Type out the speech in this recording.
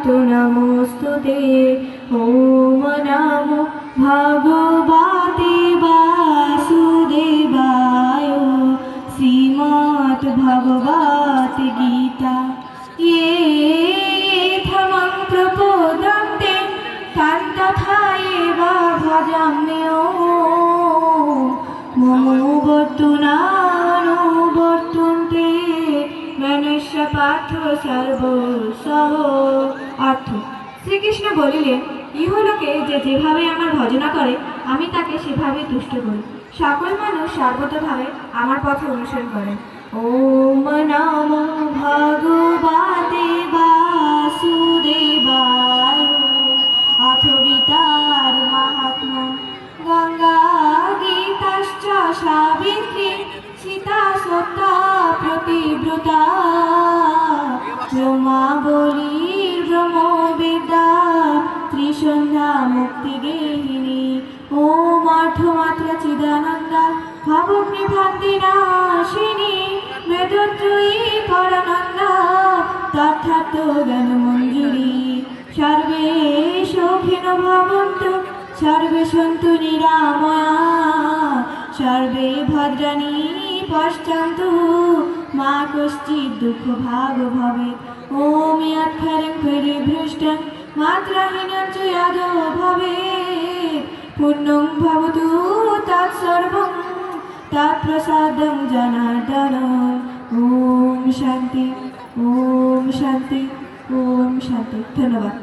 सिद्धार्थो नमोस्तुते। ओम नमो भगवते वासुदेवाय। श्रीमद् भगवत गीता येथमं प्रपोदन्ते तं तथैव भजाम्यो। ममो वर्तुनानुवर्तन्ते मनुष्य पार्थ सर्वसः। अर्थ শ্রীকৃষ্ণ বলিলেন, ইহলোকে যে যেভাবে আমার ভজনা করে আমি তাকে সেভাবে তুষ্ট করি। সকল মানুষ সর্বতভাবে আমার পথে অনুসরণ করে। ওম নমো ভগবতে বাসুদেবায়। অথ গীতার মাহাত্ম্য। গঙ্গা গীতাশ্চ সাবিত্রী সীতা সত্যা প্রতিব্রতা। ব্রহ্মাবলী ব্রহ্মবিদ্যা ত্রিসন্ধ্যা মুক্তিগেহিনী। ওম অর্থমাত্রা চিদানন্দা ভাবগ্নিভ্রান্তি নাশিনী। বেদত্রয়ী পরানন্দা তথার্থ জ্ঞান মঞ্জুরি। সর্বে সুখিনো ভবন্তু সর্বে সন্তু নিরাময়া। সর্বে ভদ্রাণি পশ্যন্তু মা কশ্চিৎ দুঃখ ভাগ ভবেৎ। ওম यत्क्षरं परिभ्रष्टं मात्राहीनं च यादो भवेत् पुण्यं भवतु तत्सर्वं तत्प्रसादं जनार्दन। ओम शांति ओम शांति ओम शांति। धन्यवाद।